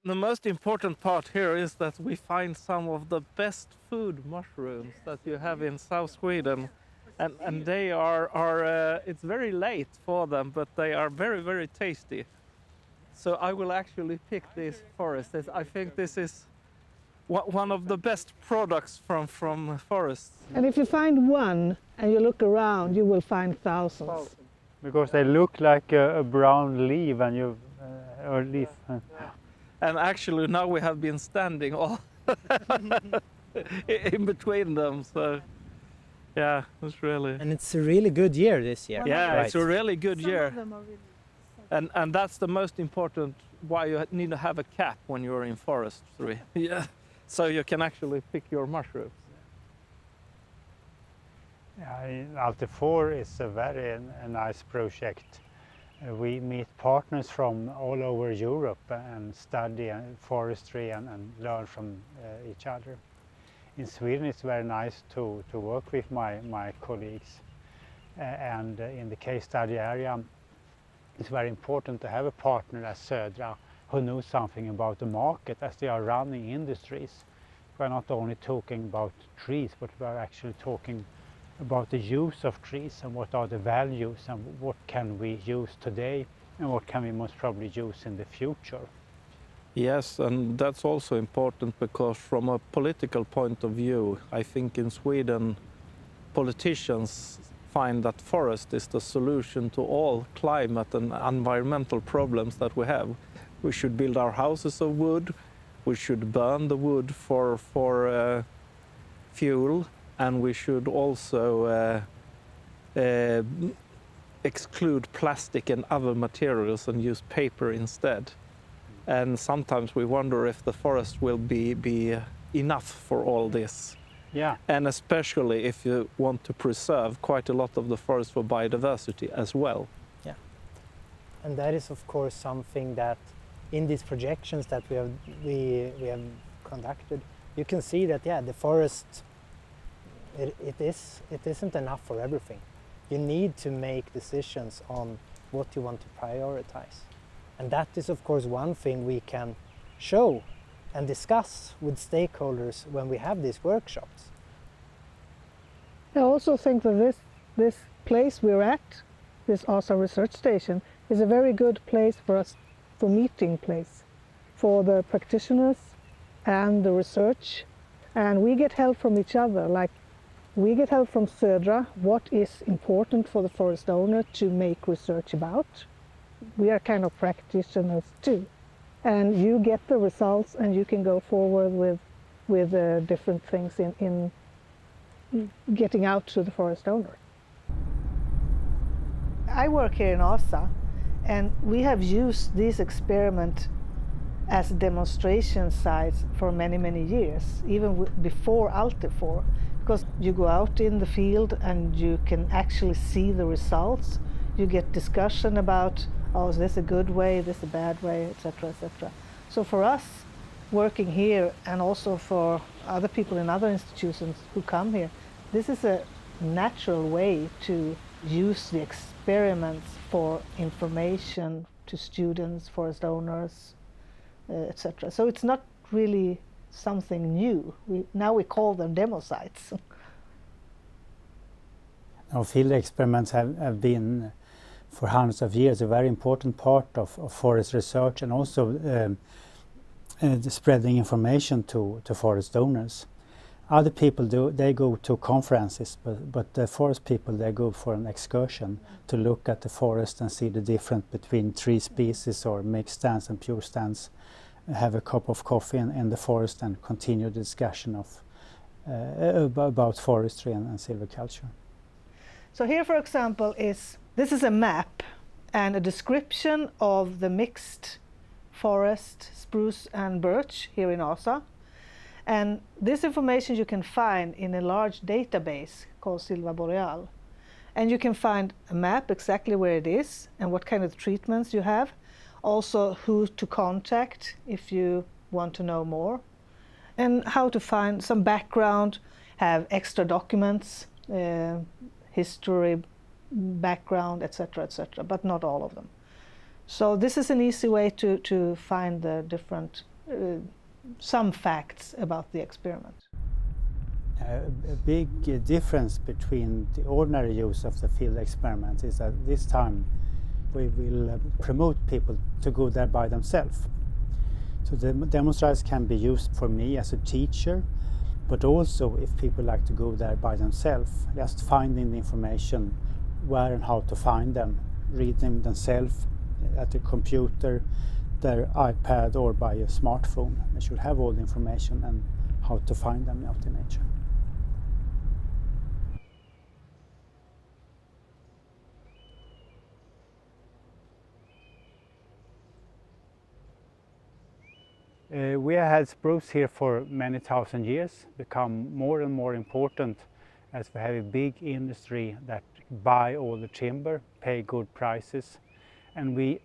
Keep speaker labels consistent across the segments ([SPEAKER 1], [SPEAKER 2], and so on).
[SPEAKER 1] The most important part here is that we find some of the best food mushrooms that you have in South Sweden. And they are it's very late for them, but they are very, very tasty. So I will actually pick this forest. I think this is one of the best products from forests.
[SPEAKER 2] And if you find one and you look around, you will find thousands.
[SPEAKER 3] Because they look like a brown leaf and or leaf.
[SPEAKER 1] And actually now we have been standing all in between them, so yeah, it's really...
[SPEAKER 4] And it's a really good year this year.
[SPEAKER 1] Yeah,
[SPEAKER 4] right.
[SPEAKER 1] It's a really good year.
[SPEAKER 2] Some of them are really...
[SPEAKER 1] And that's the most important, why you need to have a cap when you're in forestry. Yeah, so you can actually pick your mushrooms.
[SPEAKER 3] ALTERFOR is a very nice project. We meet partners from all over Europe and study forestry and learn from each other. In Sweden it's very nice to work with my colleagues. And in the case study area it's very important to have a partner as Södra who knows something about the market as they are running industries. We're not only talking about trees, but we're actually talking about the use of trees and what are the values and what can we use today and what can we most probably use in the future.
[SPEAKER 1] Yes, and that's also important because from a political point of view, I think in Sweden politicians find that forest is the solution to all climate and environmental problems that we have. We should build our houses of wood, we should burn the wood for fuel, and we should also exclude plastic and other materials and use paper instead. And sometimes we wonder if the forest will be enough for all this.
[SPEAKER 3] Yeah.
[SPEAKER 1] And especially if you want to preserve quite a lot of the forest for biodiversity as well.
[SPEAKER 4] Yeah. And that is of course something that in these projections that we have conducted, you can see that the forest it isn't enough for everything. You need to make decisions on what you want to prioritize. And that is of course one thing we can show and discuss with stakeholders when we have these workshops.
[SPEAKER 2] I also think that this place we're at, this ASA research station, is a very good place for us, for meeting place, for the practitioners and the research. And we get help from each other, like we get help from Södra, what is important for the forest owner to make research about. We are kind of practitioners too. And you get the results and you can go forward with different things in getting out to the forest owner. I work here in ASA and we have used these experiments as demonstration sites for many, many years, even before ALTERFOR. Because you go out in the field and you can actually see the results. You get discussion about, oh, is this a good way, is this a bad way, etc., etc. So for us, working here and also for other people in other institutions who come here, this is a natural way to use the experiments for information to students, forest owners, etc. So it's not really something new. Now we call them demo sites.
[SPEAKER 3] Our field experiments have been for hundreds of years a very important part of forest research and also spreading information to forest owners. Other people they go to conferences, but the forest people they go for an excursion to look at the forest and see the difference between tree species or mixed stands and pure stands. Have a cup of coffee in the forest and continue the discussion of about forestry and silviculture.
[SPEAKER 2] So here, for example, this is a map and a description of the mixed forest, spruce and birch here in ASA. And this information you can find in a large database called Silva Boreal. And you can find a map exactly where it is and what kind of treatments you have. Also who to contact if you want to know more, and how to find some background, have extra documents, history, background, etc., etc., but not all of them. So this is an easy way to find the different some facts about the experiment.
[SPEAKER 3] A big difference between the ordinary use of the field experiment is that this time we will promote people to go there by themselves. So the demonstrators can be used for me as a teacher, but also if people like to go there by themselves, just finding the information, where and how to find them, read them themselves at the computer, their iPad or by a smartphone. They should have all the information and how to find them out in nature. We have had spruce here for many thousand years, become more and more important as we have a big industry that buy all the timber, pay good prices, and we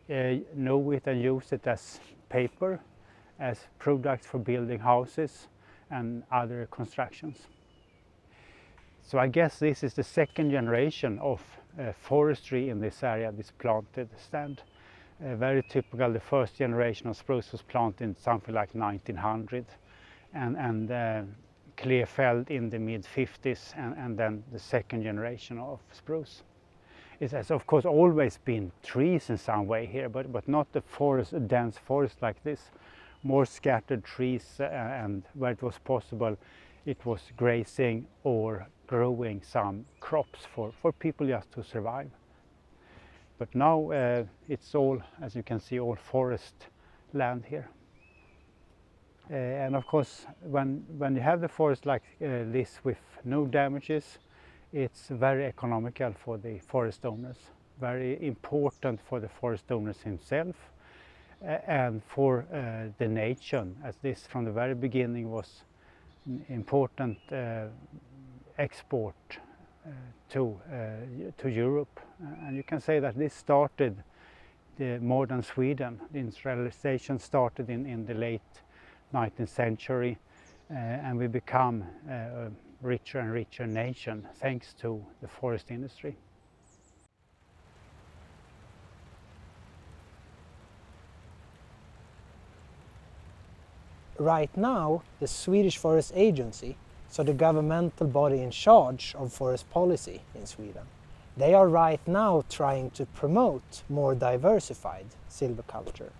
[SPEAKER 3] know it and use it as paper, as products for building houses and other constructions. So I guess this is the second generation of forestry in this area, this planted stand. Very typical, the first generation of spruce was planted in something like 1900 and clear felled in the mid-50s, and then the second generation of spruce. It has of course always been trees in some way here, but not a forest, a dense forest like this. More scattered trees, and where it was possible it was grazing or growing some crops for people just to survive. But now it's all, as you can see, all forest land here. And of course, when you have the forest like this with no damages, it's very economical for the forest owners, very important for the forest owners himself and for the nation, as this from the very beginning was an important export to Europe. And you can say that this started the modern Sweden. The industrialization started in the late 19th century, and we become a richer and richer nation thanks to the forest industry.
[SPEAKER 4] Right now, the Swedish Forest Agency, so the governmental body in charge of forest policy in Sweden, they are right now trying to promote more diversified silviculture.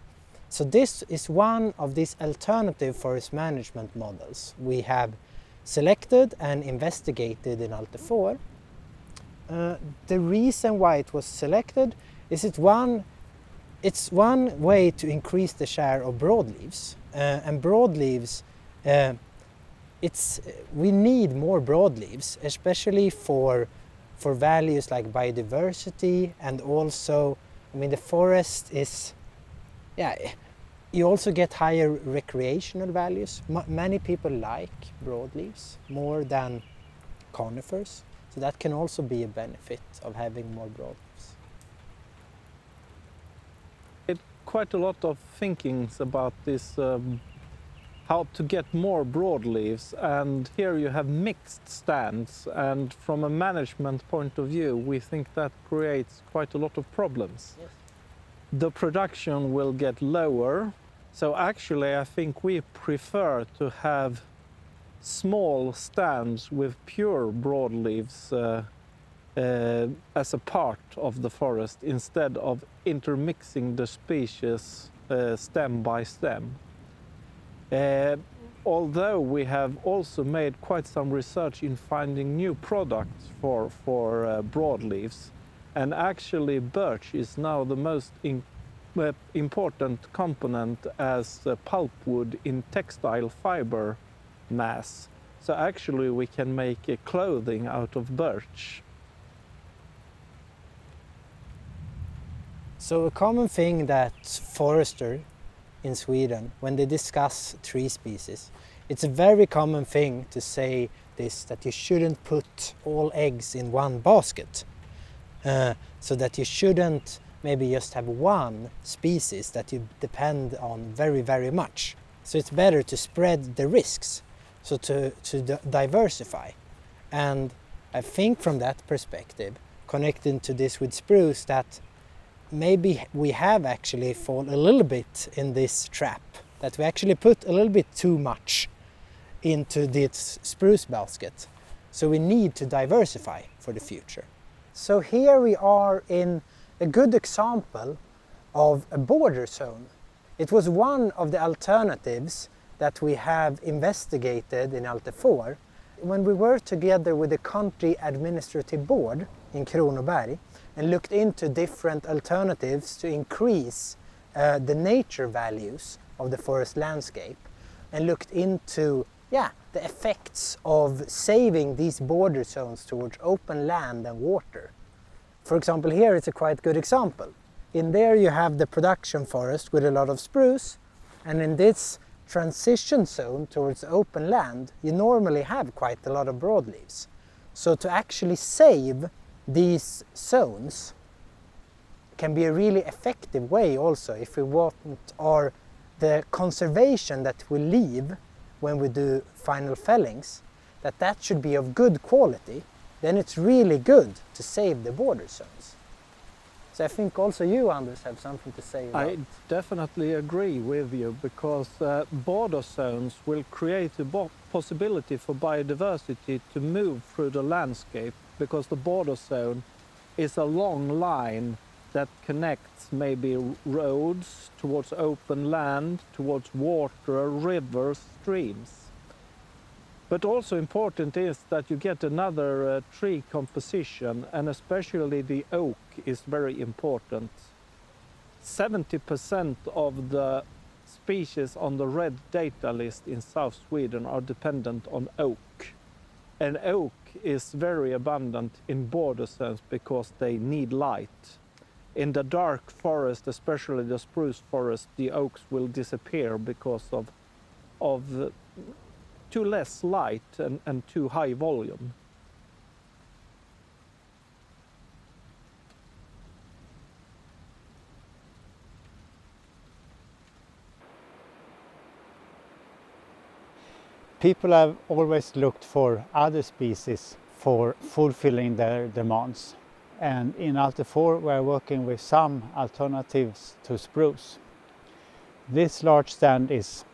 [SPEAKER 4] So this is one of these alternative forest management models we have selected and investigated in ALTERFOR. The reason why it was selected is it's one way to increase the share of broadleaves, and broadleaves, we need more broadleaves, especially for values like biodiversity, and also, I mean, the forest is, you also get higher recreational values. Many people like broadleaves more than conifers, so that can also be a benefit of having more broadleaves.
[SPEAKER 1] Quite a lot of thinkings about this, how to get more broadleaves, and here you have mixed stands, and from a management point of view we think that creates quite a lot of problems.
[SPEAKER 4] Yes.
[SPEAKER 1] The production will get lower, so actually I think we prefer to have small stands with pure broadleaves as a part of the forest, instead of intermixing the species stem by stem. Although we have also made quite some research in finding new products for broadleaves, and actually birch is now the most important component as pulpwood in textile fiber mass. So actually we can make a clothing out of birch.
[SPEAKER 4] So a common thing that foresters in Sweden, when they discuss tree species, it's a very common thing to say this, that you shouldn't put all eggs in one basket. So that you shouldn't maybe just have one species that you depend on very, very much. So it's better to spread the risks, so to diversify. And I think from that perspective, connecting to this with spruce, that maybe we have actually fallen a little bit in this trap that we actually put a little bit too much into this spruce basket. So we need to diversify for the future. So here we are in a good example of a border zone. It was one of the alternatives that we have investigated in ALTERFOR. When we worked together with the country administrative board in Kronoberg and looked into different alternatives to increase the nature values of the forest landscape, and looked into the effects of saving these border zones towards open land and water. For example, here it's a quite good example. In there you have the production forest with a lot of spruce, and in this transition zone towards open land you normally have quite a lot of broadleaves. So to actually save these zones can be a really effective way also if we want the conservation that we leave when we do final fellings, that should be of good quality. Then it's really good to save the border zones. So I think also you, Anders, have something to say about
[SPEAKER 1] I definitely agree with you, because border zones will create a possibility for biodiversity to move through the landscape, because the border zone is a long line that connects maybe roads towards open land, towards water, rivers, streams. But also important is that you get another tree composition, and especially the oak is very important. 70% of the species on the red data list in South Sweden are dependent on oak. And oak is very abundant in border zones because they need light. In the dark forest, especially the spruce forest, the oaks will disappear because of too less light and too high volume.
[SPEAKER 3] People have always looked for other species for fulfilling their demands. And in ALTERFOR we are working with some alternatives to spruce. This large stand is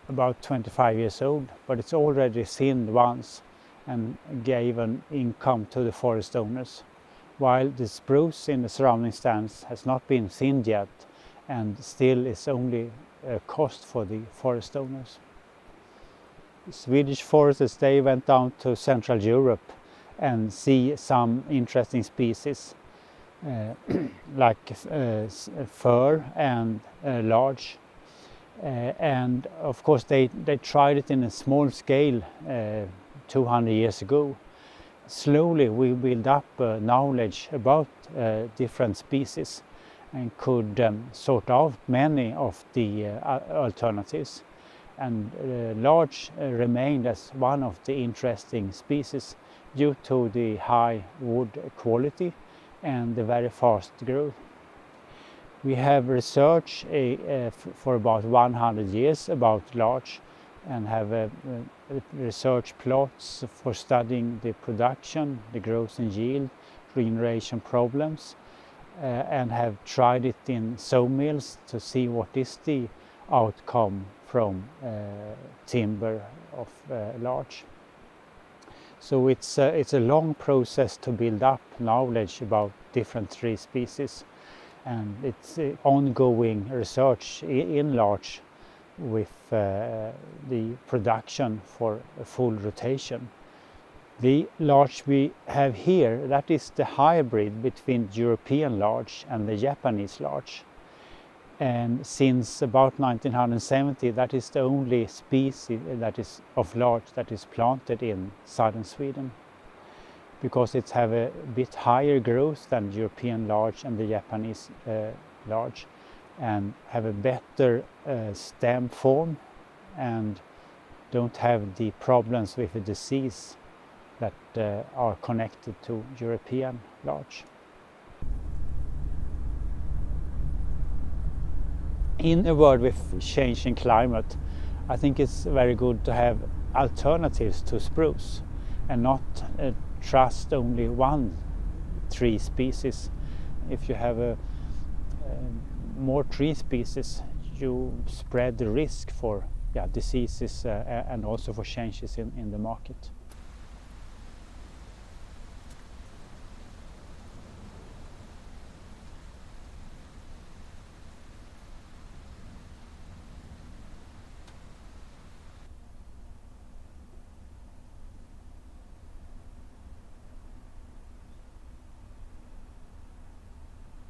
[SPEAKER 3] about 25 years old, but it's already thinned once and gave an income to the forest owners, while the spruce in the surrounding stands has not been thinned yet and still is only a cost for the forest owners. Swedish foresters, they went down to Central Europe and see some interesting species like fir and larch. And of course they tried it in a small scale 200 years ago. Slowly we built up knowledge about different species and could sort out many of the alternatives. And larch remained as one of the interesting species due to the high wood quality and the very fast growth. We have researched for about 100 years about larch and have research plots for studying the production, the growth and yield, regeneration problems, and have tried it in sawmills to see what is the outcome from timber of larch. So it's a long process to build up knowledge about different tree species, and it's ongoing research in larch with the production for a full rotation. The larch we have here, that is the hybrid between European larch and the Japanese larch. And since about 1970, that is the only species that is of larch that is planted in southern Sweden, because it have a bit higher growth than European larch and the Japanese larch, and have a better stem form and don't have the problems with the disease that are connected to European larch. In a world with changing climate, I think it's very good to have alternatives to spruce and not trust only one tree species. If you have more tree species, you spread the risk for diseases and also for changes in the market.